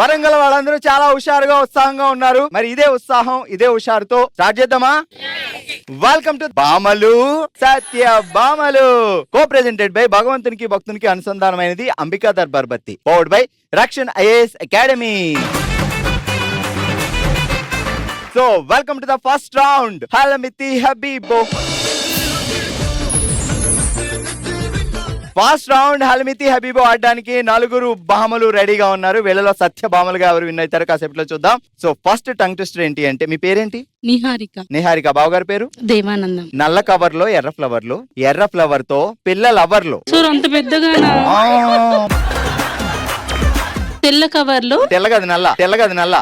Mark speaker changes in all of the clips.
Speaker 1: వరంగల్ వాళ్ళందరూ చాలా హుషారుగా ఉత్సాహంగా ఉన్నారు. మరి ఇదే ఉత్సాహం ఇదే హుషారుతో స్టార్ట్ చేద్దామా? వెల్కమ్ టు బామలు సత్య బామలు, కో ప్రెజెంటెడ్ బై భగవంతునికి భక్తునికి అనుసంధానమైనది Ambika Darbar Batti, powered by Rakshan IAS academy. So welcome to the first round, హలమితి హబీబో. ఫస్ట్ రౌండ్ హల్మితి హబీబో ఆడడానికి నలుగురు భామలు రెడీగా ఉన్నారు. వీళ్ళలో సత్య భామలుగా ఎవరు విన్ అవుతారో కాసేపులో చూద్దాం. సో ఫస్ట్ టంగ్ ట్విస్టర్ ఏంటి అంటే, మీ పేరేంటి?
Speaker 2: నిహారిక.
Speaker 1: నిహారిక. బావగారి పేరు?
Speaker 2: దేవానందం.
Speaker 1: నల్ల కవర్ లో ఎర్ర ఫ్లవర్లు, ఎర్ర ఫ్లవర్ తో పిల్ల లవర్లు.
Speaker 2: చూడు అంత పెద్దగా. తెల్ల కవర్ లో
Speaker 1: తెల్లగది నల్ల, తెల్లగది నల్ల.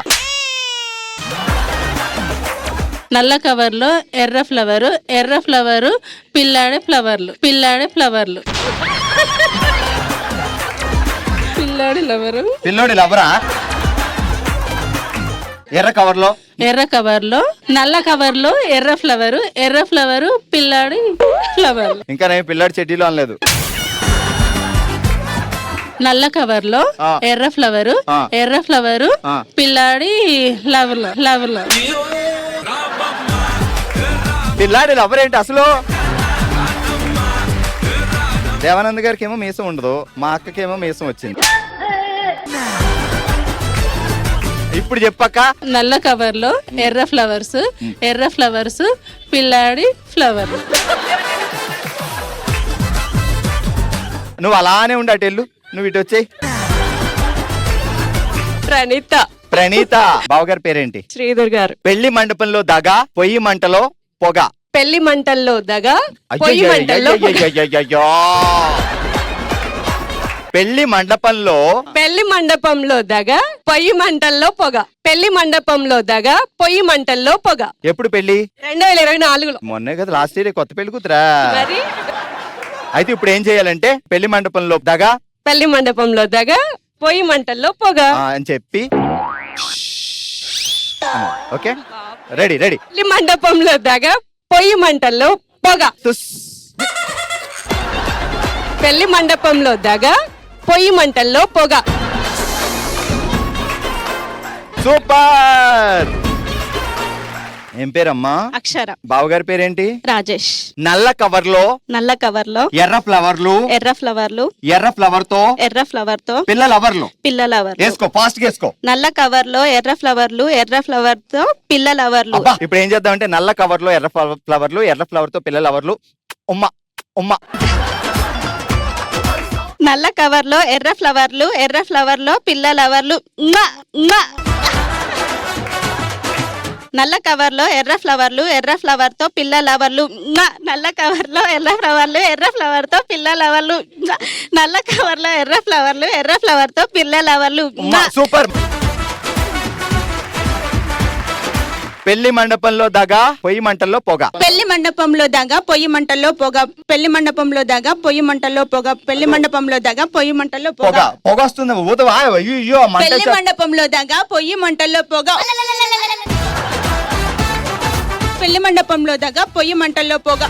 Speaker 2: నల్ల కవర్ లో ఎర్ర ఫ్లవరు, ఎర్ర ఫ్లవరు పిల్లాడే ఫ్లవర్లు, పిల్లాడే ఫ్లవర్లు. పిల్లాడి లవరు,
Speaker 1: పిల్లోడి లవరా? ఎర్ర కవర్ లో,
Speaker 2: ఎర్ర కవర్ లో నల్ల కవర్ లో ఎర్ర ఫ్లవరు, ఎర్ర ఫ్లవరు పిల్లాడి ఫ్లవర్లు.
Speaker 1: ఇంకా నేను పిల్లాడి చెడ్డీలో అనలేదు.
Speaker 2: నల్ల కవర్ లో ఎర్ర ఫ్లవరు, ఎర్ర ఫ్లవరు పిల్లాడి లవర్లు, లవర్లు.
Speaker 1: పిల్లాడి లవర్ ఏంటి అసలు? దేవానంద్ గారికి ఏమో మీసం ఉండదు, మా అక్కకేమో మీసం వచ్చింది. ఇప్పుడు చెప్పక్క.
Speaker 2: నల్ల కవర్ లో ఎర్ర ఫ్లవర్స్, ఎర్ర ఫ్లవర్స్ పిల్లాడి ఫ్లవర్.
Speaker 1: నువ్వు అలానే ఉండి అటు వెళ్ళు, నువ్వు ఇటు వచ్చేయి.
Speaker 2: ప్రణీత.
Speaker 1: ప్రణీత. బావగారి పేరేంటి?
Speaker 2: శ్రీధర్ గారు.
Speaker 1: పెళ్లి మండపంలో దగ, పొయ్యి మంటలో పొగ.
Speaker 2: పెళ్లి మంటల్లో దగ, పొయ్యి మంటల్లో
Speaker 1: అయ్యయ్యయ్యయ్యయ్యయ్యయ్యో. పెళ్లి మండపంలో,
Speaker 2: పెళ్లి మండపంలో దగ, పొయ్యి మంటల్లో పొగ. పెళ్లి మండపంలో దగ, పొయ్యి మంటల్లో పొగ.
Speaker 1: ఎప్పుడు పెళ్లి?
Speaker 2: 2024లో.
Speaker 1: మొన్నే కదా, లాస్ట్ ఇయర్. కొత్త పెళ్లి కూతురా?
Speaker 2: మరి
Speaker 1: అయితే ఇప్పుడు ఏం చేయాలంటే, పెళ్లి మండపంలో దగ,
Speaker 2: పెళ్లి మండపంలో దగ, పొయ్యి మంటల్లో పొగ
Speaker 1: అని చెప్పి ఓకే, రెడీ రెడీ.
Speaker 2: పెళ్లి మండపంలో దగ, పొయ్యి మంటల్లో పొగ. పెళ్లి మండపంలో దగ, పొయ్యి మంటల్లో పొగ.
Speaker 1: సూపర్. ఏం పేరమ్మా?
Speaker 2: అక్షర.
Speaker 1: బావగారి పేరేంటి?
Speaker 2: రాజేష్.
Speaker 1: నల్ల కవర్ లో,
Speaker 2: నల్ల కవర్ లో
Speaker 1: ఎర్ర ఫ్లవర్లు,
Speaker 2: ఎర్ర ఫ్లవర్లు,
Speaker 1: ఎర్ర ఫ్లవర్ తో,
Speaker 2: ఎర్ర ఫ్లవర్ తో
Speaker 1: పిల్ల లవర్లు.
Speaker 2: పిల్ల లవర్.
Speaker 1: వేసుకో, ఫాస్ట్ వేసుకో.
Speaker 2: నల్ల కవర్ లో ఎర్ర ఫ్లవర్లు, ఎర్ర ఫ్లవర్ తో పిల్ల లవర్లు.
Speaker 1: ఇప్పుడు ఏం చేద్దామంటే, నల్ల కవర్ లో ఎర్ర ఫ్లవర్లు, ఎర్ర ఫ్లవర్ తో పిల్ల లవర్లు. ఉమ్మ ఉమ్మ.
Speaker 2: నల్ల కవర్ లో ఎర్ర ఫ్లవర్లు, ఎర్ర ఫ్లవర్ లో పిల్ల లవర్లు. నల్ల కవర్ లో ఎర్ర ఫ్లవర్లు, ఎర్ర ఫ్లవర్ తో పిల్ల లవర్లు. నల్ల కవర్ లో ఎర్ర ఫ్లవర్లు, ఎర్ర ఫ్లవర్ తో పిల్ల లవర్లు. నల్ల కవర్ లో ఎర్ర ఫ్లవర్లు, ఎర్ర ఫ్లవర్ తో పిల్ల లవర్లు.
Speaker 1: సూపర్. పెళ్లి మండపంలో దగ, పొయ్యి మంటల్లో పొగ.
Speaker 2: పెళ్లి మండపంలో దగ, పొయ్యి మంటల్లో పొగ. పెళ్లి మండపంలో దగ, పొయ్యి మంటల్లో పొగ. పెళ్లి మండపంలో దగ, పొయ్యి మంటల్లో పొగ.
Speaker 1: పొగ వస్తుంది. ఊతవా? అయ్యో,
Speaker 2: పెళ్లి మండపంలో దగ, పొయ్యి మంటల్లో పొగ. పెళ్లి మండపంలో దగ, పొయ్యి మంటల్లో పొగ.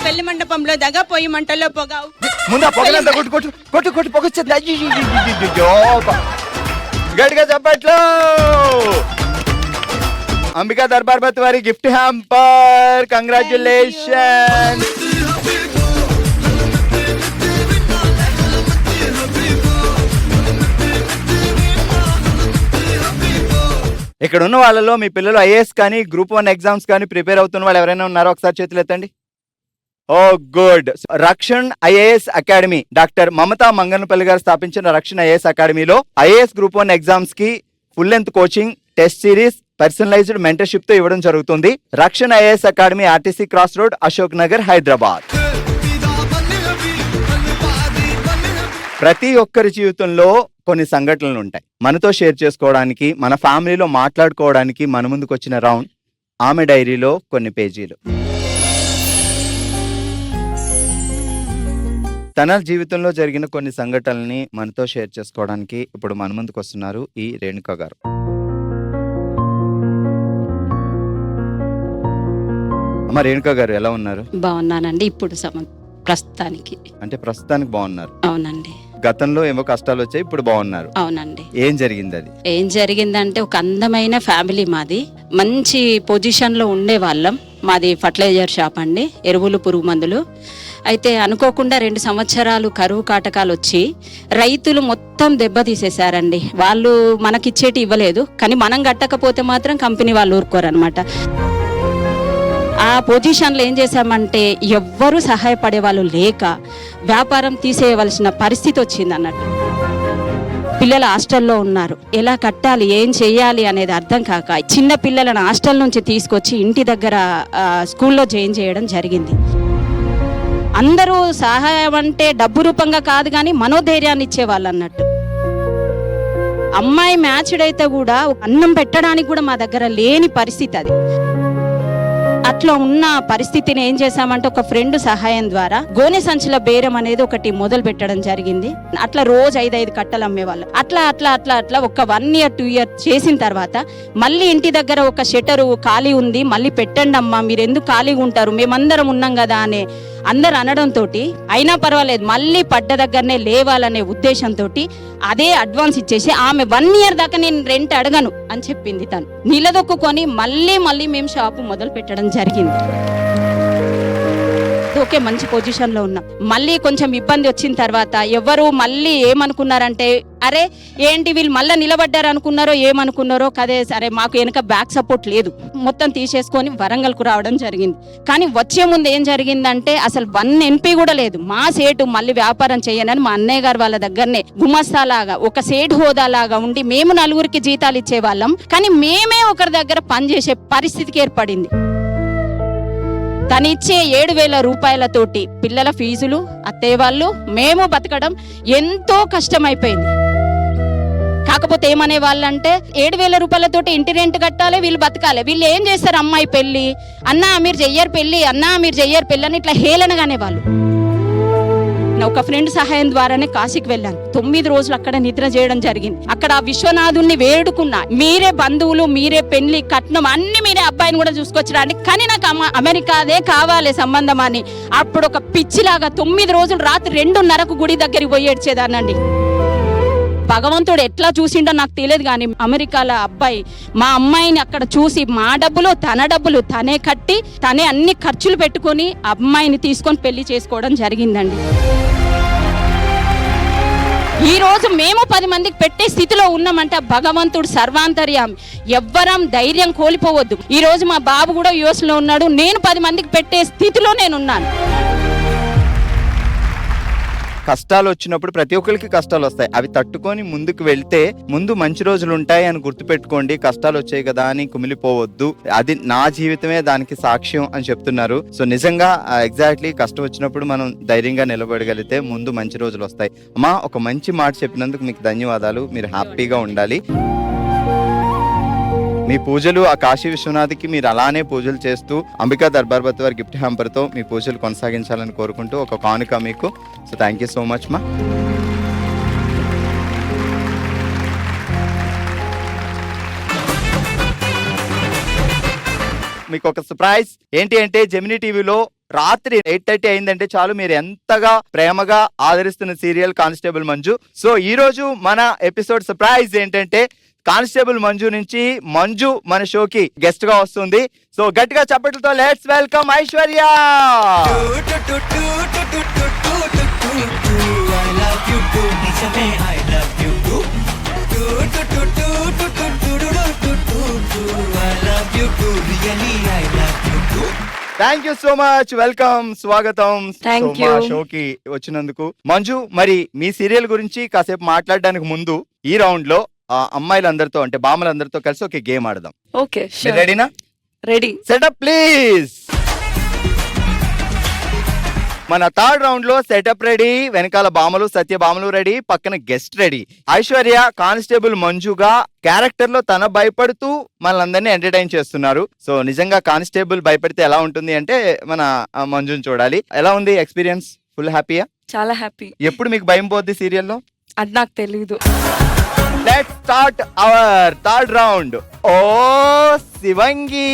Speaker 2: పెళ్లి మండపంలో దగ, పొయ్యి మంటల్లో పొగ.
Speaker 1: ముందు పొగలంతా కొట్టు కొట్టు కొట్టు కొట్టు పొగ వచ్చింది. అయ్యో, గట్టిగా చెప్పట్లు. అంబికా దర్బార్ బత్ వారి గిఫ్ట్ హ్యాంపర్. కంగ్రాచులేషన్. ఇక్కడ ఉన్న వాళ్ళలో మీ పిల్లలు ఐఏఎస్ కానీ గ్రూప్ 1 ఎగ్జామ్స్ కానీ ప్రిపేర్ అవుతున్న వాళ్ళు ఎవరైనా ఉన్నారో ఒకసారి చేతులు ఎత్తండి. Oh good. Rakshan IAS academy, doctor Mamata Manganapalli గారు స్థాపించిన రక్షణ్ ఐఏఎస్ అకాడమీలో ఐఏఎస్ గ్రూప్ 1 ఎగ్జామ్స్ కి full length coaching, test series, personalized mentorship తో ఇవ్వడం జరుగుతుంది. Rakshan IAS academy, RTC cross road, Ashok Nagar, Hyderabad. ప్రతి ఒక్కరి జీవితంలో కొన్ని సంఘటనలు ఉంటాయి, మనతో షేర్ చేసుకోవడానికి, మన ఫ్యామిలీలో మాట్లాడుకోవడానికి మన ముందుకు వచ్చిన రౌండ్ ఆమె డైరీలో కొన్ని పేజీలు. తన జీవితంలో జరిగిన కొన్ని సంఘటనల్ని మనతో షేర్ చేసుకోవడానికి ఇప్పుడు మన ముందుకు వస్తున్నారు ఈ రేణుక గారు. అమ్మ రేణుక గారు ఎలా ఉన్నారు?
Speaker 2: బాగున్నానండి. ఇప్పుడు ప్రస్తుతానికి.
Speaker 1: అంటే ప్రస్తుతానికి బాగున్నారు.
Speaker 2: అవునండి.
Speaker 1: గతంలో ఏమో కష్టాలు వచ్చాయి, ఇప్పుడు బాగున్నారు.
Speaker 2: అవునండి.
Speaker 1: ఏం జరిగింది అది?
Speaker 2: ఏం జరిగిందంటే ఒక అందమైన ఫ్యామిలీ మాది, మంచి పొజిషన్లో ఉండే వాళ్ళం. మాది ఫర్టిలైజర్ షాప్ అండి, ఎరువులు పురుగు మందులు. అయితే అనుకోకుండా 2 సంవత్సరాలు కరువు కాటకాలు వచ్చి రైతులు మొత్తం దెబ్బతీసేశారండి. వాళ్ళు మనకిచ్చేటి ఇవ్వలేదు, కానీ మనం కట్టకపోతే మాత్రం కంపెనీ వాళ్ళు ఊరుకోరనమాట. ఆ పొజిషన్లో ఏం చేశామంటే ఎవ్వరూ సహాయపడే వాళ్ళు లేక వ్యాపారం తీసేయవలసిన పరిస్థితి వచ్చింది అన్నట్టు. పిల్లలు హాస్టల్లో ఉన్నారు, ఎలా కట్టాలి ఏం చెయ్యాలి అనేది అర్థం కాక చిన్న పిల్లలను హాస్టల్ నుంచి తీసుకొచ్చి ఇంటి దగ్గర స్కూల్లో జాయిన్ చేయడం జరిగింది. అందరూ సహాయం అంటే డబ్బు రూపంగా కాదు కానీ మనోధైర్యాన్ని ఇచ్చేవాళ్ళు అన్నట్టు. అమ్మాయి మ్యాచ్డ్ అయితే కూడా అన్నం పెట్టడానికి కూడా మా దగ్గర లేని పరిస్థితి అది. అట్లా ఉన్న పరిస్థితిని ఏం చేశామంటే ఒక ఫ్రెండ్ సహాయం ద్వారా గోనె సంచుల బేరం అనేది ఒకటి మొదలు పెట్టడం జరిగింది. అట్లా రోజు 5 కట్టలు అమ్మేవాళ్ళు. అట్లా అట్లా అట్లా అట్లా ఒక 1 year 2 year చేసిన తర్వాత మళ్ళీ ఇంటి దగ్గర ఒక షట్టరు ఖాళీ ఉంది, మళ్ళీ పెట్టండి అమ్మా, మీరు ఎందుకు ఖాళీగా ఉంటారు, మేమందరం ఉన్నాం కదా అనే అందరు అనడంతో అయినా పర్వాలేదు మళ్ళీ పడ్డ దగ్గరనే లేవాలనే ఉద్దేశంతో అదే అడ్వాన్స్ ఇచ్చేసి ఆమె 1 year దాకా నేను రెంట్ అడగను అని చెప్పింది. తను నిలదొక్కుని మళ్ళీ మేము షాపు మొదలు పెట్టడం జరిగింది. ఓకే, మంచి పొజిషన్లో ఉన్నాం. మళ్ళీ కొంచెం ఇబ్బంది వచ్చిన తర్వాత ఎవరు మళ్ళీ ఏమనుకున్నారంటే అరే ఏంటి వీళ్ళు మళ్ళీ నిలబడ్డారు అనుకున్నారో ఏమనుకున్నారో కదే. సరే మాకు వెనక బ్యాక్ సపోర్ట్ లేదు, మొత్తం తీసేసుకొని వరంగల్కు రావడం జరిగింది. కానీ వచ్చే ముందు ఏం జరిగిందంటే అసలు 1 NP కూడా లేదు. మా సేటు మళ్ళీ వ్యాపారం చేయనని మా అన్నయ్య గారు వాళ్ళ దగ్గరనే గుమస్తాలాగా ఒక సేటు హోదాలాగా ఉండి మేము 4 జీతాలు ఇచ్చేవాళ్ళం, కానీ మేమే ఒకరి దగ్గర పనిచేసే పరిస్థితికి ఏర్పడింది. తనిచ్చే 7,000 రూపాయలతోటి పిల్లల ఫీజులు, అత్తయ్య వాళ్ళు, మేము బతకడం ఎంతో కష్టమైపోయింది. కాకపోతే ఏమనే వాళ్ళంటే 7,000 రూపాయలతోటి ఇంటి రెంట్ కట్టాలి, వీళ్ళు బతకాలి, వీళ్ళు ఏం చేస్తారు అమ్మాయి పెళ్లి, అన్నా మీరు చెయ్యరు పెళ్లి, అన్నా మీరు చెయ్యరు పెళ్లి అని ఇట్లా హేళనగానే వాళ్ళు. ఒక ఫ్రెండ్ సహాయం ద్వారానే కాశీకి వెళ్ళాను. 9 రోజులు అక్కడ నిద్ర చేయడం జరిగింది. అక్కడ విశ్వనాథుణ్ణి వేడుకున్నా, మీరే బంధువులు, మీరే పెళ్లి కట్నం అన్ని మీరే, అబ్బాయిని కూడా చూసుకొచ్చడానికి, కానీ నాకు అమెరికాదే కావాలి సంబంధం అని. అప్పుడు ఒక పిచ్చిలాగా 9 రోజులు రాత్రి 2:30కు గుడి దగ్గరికి పోయి ఏడ్చేదానండి. భగవంతుడు ఎట్లా చూసిండో నాకు తెలియదు, కానీ అమెరికాలో అబ్బాయి మా అమ్మాయిని అక్కడ చూసి మా డబ్బులు తన డబ్బులు తనే కట్టి తనే అన్ని ఖర్చులు పెట్టుకొని అమ్మాయిని తీసుకొని పెళ్లి చేసుకోవడం జరిగిందండి. ఈ రోజు మేము 10 మందికి పెట్టే స్థితిలో ఉన్నామంటే భగవంతుడు సర్వాంతర్యామి. ఎవ్వరం ధైర్యం కోల్పోవద్దు. ఈ రోజు మా బాబు కూడా యుఎస్ లో ఉన్నాడు, నేను 10 మందికి పెట్టే స్థితిలో నేనున్నాను.
Speaker 1: కష్టాలు వచ్చినప్పుడు ప్రతి ఒక్కరికి కష్టాలు వస్తాయి, అవి తట్టుకొని ముందుకు వెళ్తే ముందు మంచి రోజులు ఉంటాయి అని గుర్తుపెట్టుకోండి. కష్టాలు వచ్చాయి కదా అని కుమిలిపోవద్దు, అది నా జీవితమే దానికి సాక్ష్యం అని చెప్తున్నారు. సో నిజంగా ఎగ్జాక్ట్లీ కష్టం వచ్చినప్పుడు మనం ధైర్యంగా నిలబడగలిగితే ముందు మంచి రోజులు వస్తాయి. అమ్మా, ఒక మంచి మాట చెప్పినందుకు మీకు ధన్యవాదాలు. మీరు హ్యాపీగా ఉండాలి. మీ పూజలు ఆ కాశీ విశ్వనాథ్కి మీరు అలానే పూజలు చేస్తూ అంబికా దర్బార్ బత్ వారి గిఫ్ట్ హ్యాంపర్తో మీ పూజలు కొనసాగించాలని కోరుకుంటూ ఒక కానుక మీకు. So thank you so much మా. మీకు ఒక సర్ప్రైజ్ ఏంటి అంటే జెమినీ టీవీలో రాత్రి 8:30 అయిందంటే చాలు మీరు ఎంతగా ప్రేమగా ఆదరిస్తున్న సీరియల్ కానిస్టేబుల్ మంజు. సో ఈ రోజు మన ఎపిసోడ్ సర్ప్రైజ్ ఏంటంటే కానిస్టేబుల్ మంజు నుంచి మంజు మన షోకి గెస్ట్ గా వస్తుంది. సో గట్టిగా చప్పట్లతో let's welcome Aishwarya. Thank you so much, welcome, స్వాగతం మా షోకి వచ్చినందుకు. మంజు, మరి మీ సీరియల్ గురించి కాసేపు మాట్లాడడానికి ముందు ఈ రౌండ్ లో అమ్మాయిలందరితో అంటే బామ్మలందరితో కలిసి ఒక గేమ్ ఆడదాం.
Speaker 3: ఓకే,
Speaker 1: రెడీనా?
Speaker 3: రెడీ.
Speaker 1: Setup please. మన థర్డ్ రౌండ్ లో సెటప్ రెడీ, వెనకాల బామలు సత్య బామలు రెడీ, పక్కన గెస్ట్ రెడీ. ఐశ్వర్య కానిస్టేబుల్ మంజుగా క్యారెక్టర్ లో తన భయపడుతూ మనల్ని ఎంటర్టైన్ చేస్తున్నారు. సో నిజంగా కానిస్టేబుల్ భయపడితే ఎలా ఉంటుంది అంటే మన మంజుని చూడాలి. ఎలా ఉంది ఎక్స్పీరియన్స్? ఫుల్ హ్యాపీయా?
Speaker 3: చాలా హ్యాపీ.
Speaker 1: ఎప్పుడు మీకు భయం పోద్ది సీరియల్లో?
Speaker 3: అది నాకు తెలీదు.
Speaker 1: Let's start our third round. ఓ శివంగి.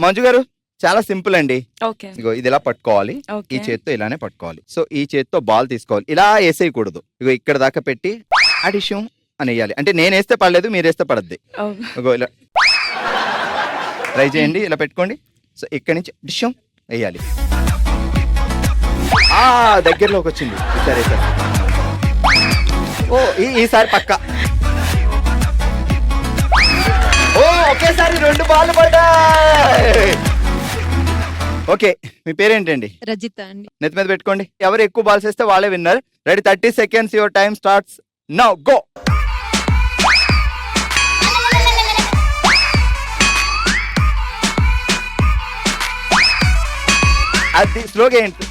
Speaker 1: మంజు గారు చాలా సింపుల్ అండి.
Speaker 3: ఓకే
Speaker 1: ఇగో ఇది ఇలా పట్టుకోవాలి, ఈ
Speaker 3: ఓకే
Speaker 1: చేత్తో ఇలానే పట్టుకోవాలి. సో ఈ చేత్తో బాల్ తీసుకోవాలి, ఇలా వేసేయకూడదు. ఇగో ఇక్కడ దాకా పెట్టి అడిషం అని వేయాలి. అంటే నేను వేస్తే పడలేదు, మీరు వేస్తే పడద్ది. ఇగో ఇలా ట్రై చేయండి, ఇలా పెట్టుకోండి. సో ఇక్కడి నుంచి డిషం వేయాలి. దగ్గరలోకి వచ్చింది. సరే సార్, ఓ ఈసారి పక్క. ఓ ఒకేసారి 2 బాల్ పడ్డాయి. ఓకే, మీ పేరేంటండి?
Speaker 4: రజిత అండి.
Speaker 1: నెత్తి మీద పెట్టుకోండి. ఎవరు ఎక్కువ బాల్స్ వేస్తే వాళ్ళే winner. Ready, 30 seconds, your time starts now, go. అది స్లోగా ఏంటి?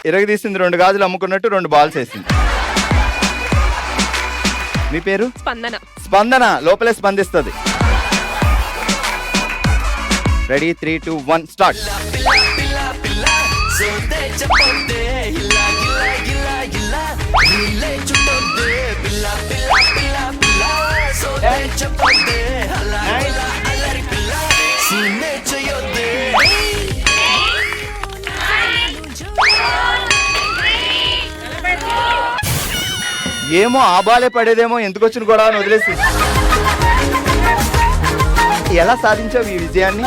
Speaker 1: ఇరగదీసింది 2 గాజులు అమ్ముకున్నట్టు 2 బాల్స్ వేసింది. మీ పేరు?
Speaker 3: స్పందన.
Speaker 1: స్పందన లోపలే స్పందిస్తుంది. Ready, 3, 2, 1 start. ఏమో ఆ బాలే పడేదేమో, ఎందుకు వచ్చిన గొడవ అని వదిలేసి. ఎలా సాధించావు ఈ విజయాన్ని?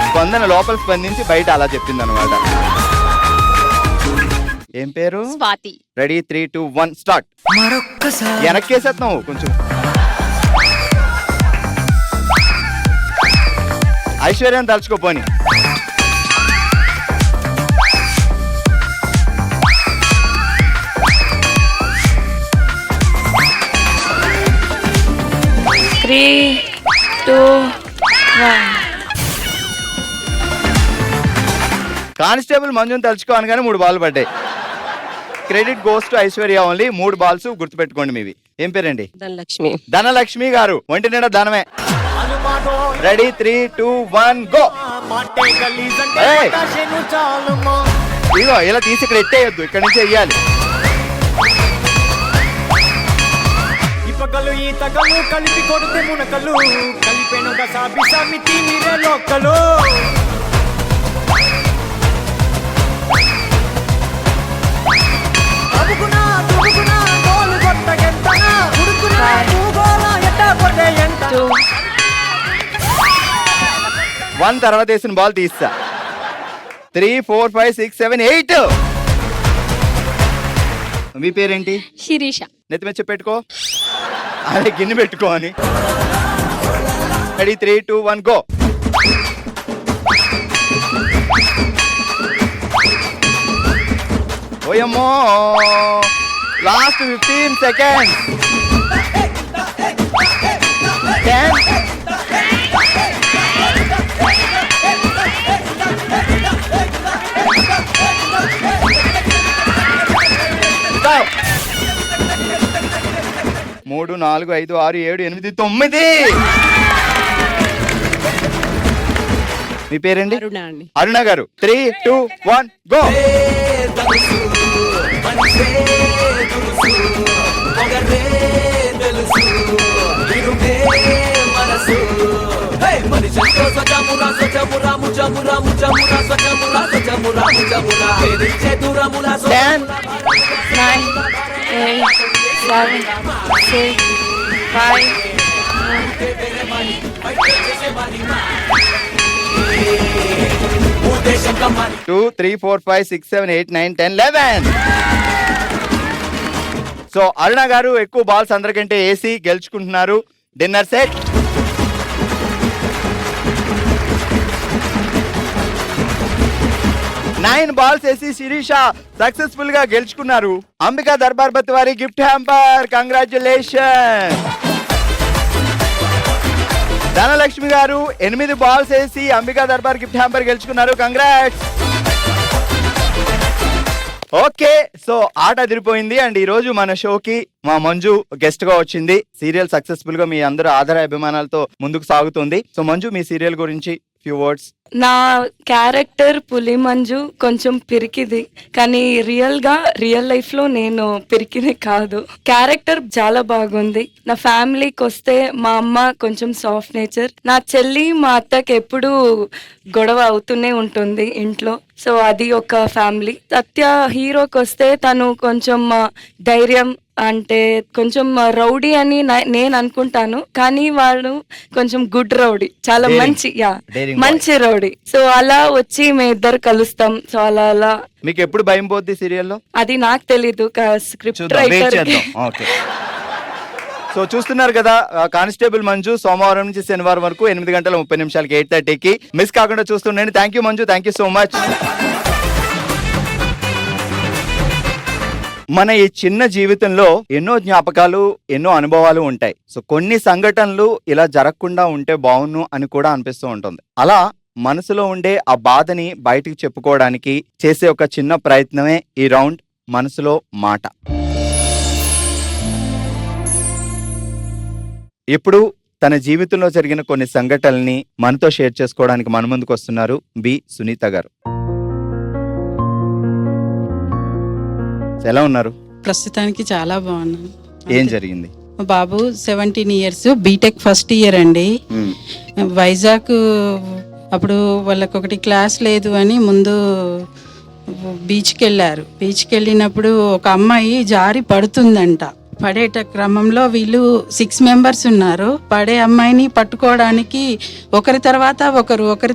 Speaker 1: స్పందన లోపల స్పందించి బయట అలా చెప్పింది అనమాట. ఏం పేరు?
Speaker 2: స్వాతి.
Speaker 1: Ready, 3, 2, 1 start. వెనక్కేసేస్తున్నావు కొంచెం. ఐశ్వర్యం తలుచుకోపోని.
Speaker 3: Three two one.
Speaker 1: కానిస్టేబుల్ మంజుని తలుచుకోవాలి కానీ 3 బాల్ పడ్డాయి. Credit goes to Aishwarya only. 3 balls గుర్తుపెట్టుకోండి మీవి. ఏం పేరండి?
Speaker 4: ధనలక్ష్మి.
Speaker 1: ధనలక్ష్మి గారు. ఒంటి నిండా ధనమే. Ready, 3, 2, 1 go. ఇదిగో ఇలా తీసి ఇక్కడ ఎట్టేయద్దు, ఇక్కడ నుంచి వెయ్యాలి.
Speaker 5: పగలు ఈ తగలు కలిపి కొడితే మునకలు కలిపెను గసాబి సమితి మీరే లోకలు. అబుకునా దుబుకునా గోలు కొట్ట గెంటనా ఉడుకునా భూగోళ ఎట్ట కొట్టే ఎంట.
Speaker 1: 1 తర్వాత వేసిన బాల్ తీస్తా. 3, 4, 5, 6, 7, 8. మీ పేరేంటి?
Speaker 2: శిరీష.
Speaker 1: నెత్తి మీద పెట్టుకో, అదే గిన్నె పెట్టుకో అని. Ready, 3, 2, 1 go. ఓయమ్మో, లాస్ట్ 15 seconds. 10. Stop. 3, 4, 5, 6, 7, 8, 9. మీ పేరండి?
Speaker 4: అరుణ అండి.
Speaker 1: అరుణ గారు. 3, 2, 1 గో. Ten,
Speaker 3: 9, 8, 7, 6, 5.
Speaker 1: 2, 3, 4, 5, 6, 7, 8, 9, 10, 11. సో అరుణ గారు ఎక్కువ బాల్స్ అందరికంటే వేసి గెలుచుకుంటున్నారు డిన్నర్ సెట్. నైన్ బాల్స్ వేసి శిరీష సక్సెస్ఫుల్ గా గెలుచుకున్నారు. అంబికా దర్బార్ బత్ వారి గిఫ్ట్ హ్యాంపర్. కంగ్రాచులేషన్. ధనలక్ష్మి గారు 8 బాల్స్ వేసి అంబికా దర్బార్ గిఫ్ట్ హ్యాంపర్ గెలుచుకున్నారు. కంగ్రాట్స్. ఓకే, సో ఆట అదిరిపోయింది. అండ్ ఈ రోజు మన షోకి మా మంజు గెస్ట్ గా వచ్చింది. సీరియల్ సక్సెస్ఫుల్ గా మీ అందరూ ఆదర అభిమానాలతో ముందుకు సాగుతుంది. సో మంజు, మీ సీరియల్ గురించి ఫ్యూ వర్డ్స్.
Speaker 3: నా క్యారెక్టర్ పులి మంజు కొంచెం పిరికిది, కానీ రియల్ లైఫ్ లో నేను పిరికిది కాదు. క్యారెక్టర్ చాలా బాగుంది. నా ఫ్యామిలీకి వస్తే మా అమ్మ కొంచెం సాఫ్ట్ నేచర్, నా చెల్లి మా అత్తకి ఎప్పుడు గొడవ అవుతూనే ఉంటుంది ఇంట్లో. సో అది ఒక ఫ్యామిలీ. సత్య హీరోకి వస్తే తను కొంచెం ధైర్యం, అంటే కొంచెం రౌడీ అని నేను అనుకుంటాను, కానీ వాడు కొంచెం గుడ్ రౌడీ, చాలా మంచి మంచి రౌడీ. సో అలా వచ్చి మేము ఇద్దరు కలుస్తాం. సో అలా
Speaker 1: మీకు ఎప్పుడు భయం పోద్ది సీరియల్లో?
Speaker 3: అది నాకు తెలీదు, స్క్రిప్ట్ రైటర్.
Speaker 1: ఓకే, సో చూస్తున్నారు కదా, కానిస్టేబుల్ మంజు సోమవారం నుంచి శనివారం వరకు 8:30 8:30కి మిస్ కాకుండా చూస్తుండండి. Thank you Manju, thank you so much. మన ఈ చిన్న జీవితంలో ఎన్నో జ్ఞాపకాలు, ఎన్నో అనుభవాలు ఉంటాయి. సో కొన్ని సంఘటనలు ఇలా జరగకుండా ఉంటే బాగున్ను అని కూడా అనిపిస్తూ ఉంటుంది. అలా మనసులో ఉండే ఆ బాధని బయటికి చెప్పుకోవడానికి చేసే ఒక చిన్న ప్రయత్నమే ఈ రౌండ్ మనసులో మాట. ఇప్పుడు తన జీవితంలో జరిగిన కొన్ని సంఘటనల్ని మనతో షేర్ చేసుకోవడానికి మన ముందుకు వస్తున్నారు బి సునీత గారు. ఎలా ఉన్నారు?
Speaker 4: ప్రస్తుతానికి చాలా బాగున్నాను.
Speaker 1: ఏం జరిగింది?
Speaker 4: మా బాబు 17 years, బీటెక్ ఫస్ట్ ఇయర్ అండి. వైజాగ్ అప్పుడు వాళ్ళకి ఒకటి క్లాస్ లేదు అని ముందు బీచ్కి వెళ్ళారు. బీచ్కి వెళ్ళినప్పుడు ఒక అమ్మాయి జారి పడుతుందంట. పడేట క్రమంలో వీళ్ళు 6 members ఉన్నారు. పడే అమ్మాయిని పట్టుకోవడానికి ఒకరి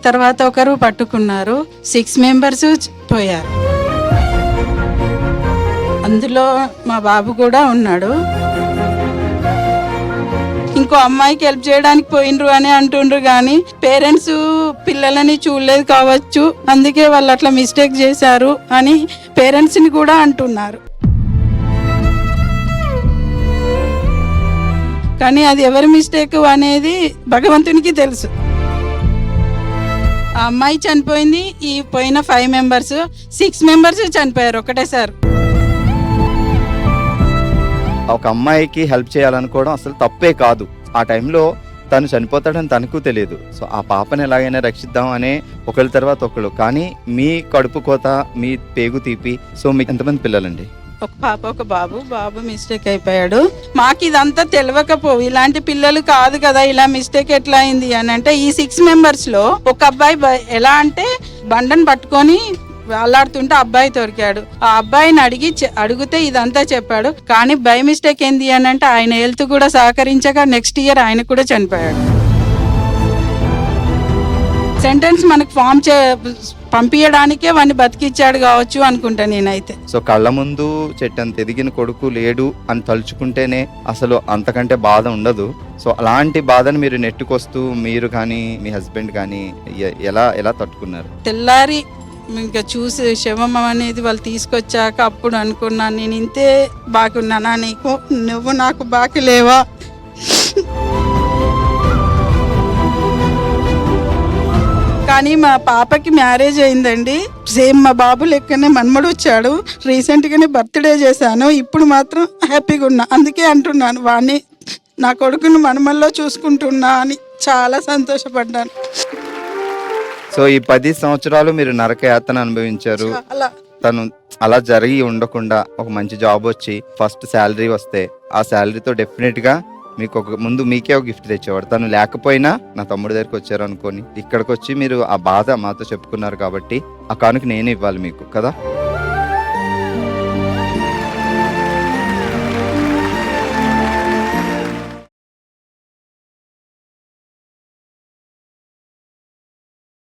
Speaker 4: తర్వాత ఒకరు పట్టుకున్నారు. 6 members పోయారు. అందులో మా బాబు కూడా ఉన్నాడు. ఇంకో అమ్మాయికి హెల్ప్ చేయడానికి పోయినరు అని అంటుండ్రు, కానీ పేరెంట్స్ పిల్లలని చూడలేదు కావచ్చు, అందుకే వాళ్ళు అట్లా మిస్టేక్ చేశారు అని పేరెంట్స్ని కూడా అంటున్నారు. కానీ అది ఎవరి మిస్టేక్ అనేది భగవంతునికి తెలుసు. ఆ అమ్మాయి చనిపోయింది. ఈ పోయిన 5 members, 6 members చనిపోయారు ఒకటేసారి.
Speaker 1: ఒక అమ్మాయికి హెల్ప్ చేయాలనుకోవడం అసలు తప్పే కాదు. ఆ టైంలో తను చనిపోతాడని తనకు తెలియదు. సో ఆ పాపని ఎలాగైనా రక్షిద్దాం అనే ఒకరి తర్వాత ఒకరు. కానీ మీ కడుపు కోత, మీ పేగు తీపి. సో మీకు ఎంతమంది పిల్లలండి?
Speaker 4: ఒక పాప ఒక బాబు. బాబు మిస్టేక్ అయిపోయాడు. మాకు ఇదంతా తెలియకపోవు, ఇలాంటి పిల్లలు కాదు కదా, ఇలా మిస్టేక్ ఎట్లా అయింది అని అంటే, ఈ 6 members లో ఒక అబ్బాయి ఎలా అంటే బండను పట్టుకొని వేలాడుతుంటే అబ్బాయి దొరికాడు. ఆ అబ్బాయిని అడిగితే ఇదంతా చెప్పాడు. కానీ బై మిస్టేక్ ఏంది అని అంటే ఆయన హెల్త్ కూడా సహకరించగా నెక్స్ట్ ఇయర్ ఆయన కూడా చనిపోయాడు. సెంటెన్స్ మనకు ఫామ్ పంపించడానికే వాడిని బతికిచ్చాడు కావచ్చు అనుకుంటా నేనైతే.
Speaker 1: సో కళ్ళ ముందు చెట్టంత ఎదిగిన కొడుకు లేడు అని తలుచుకుంటేనే అసలు అంతకంటే బాధ ఉండదు. సో అలాంటి బాధను మీరు నెట్టుకొస్తూ మీరు కానీ మీ హస్బెండ్ కానీ ఎలా తట్టుకున్నారు?
Speaker 4: తెల్లారి ఇంకా చూసి శవం అనేది వాళ్ళు తీసుకొచ్చాక అప్పుడు అనుకున్నాను, నేను ఇంతే బాగున్నానా నీకు, నువ్వు నాకు బాకి లేవా. కానీ మా పాపకి మ్యారేజ్ అయిందండి. సేమ్ మా బాబు లెక్కనే మన్మడు వచ్చాడు. రీసెంట్గానే బర్త్డే చేశాను. ఇప్పుడు మాత్రం హ్యాపీగా ఉన్నా. అందుకే అంటున్నాను, వాడిని నా కొడుకును మనమల్లో చూసుకుంటున్నా అని చాలా సంతోషపడ్డాను.
Speaker 1: సో ఈ 10 సంవత్సరాలు మీరు నరకయాతన అనుభవించారు. తను అలా జరిగి ఉండకుండా ఒక మంచి జాబ్ వచ్చి ఫస్ట్ శాలరీ వస్తే ఆ శాలరీతో డెఫినెట్ గా మీకు ముందు మీకే ఒక గిఫ్ట్ తెచ్చేవాడు. తను లేకపోయినా నా తమ్ముడి దగ్గరికి వచ్చారు అనుకోని ఇక్కడికి వచ్చి మీరు ఆ బాధ మాతో చెప్పుకున్నారు కాబట్టి ఆ కానుక నేనే ఇవ్వాలి మీకు కదా.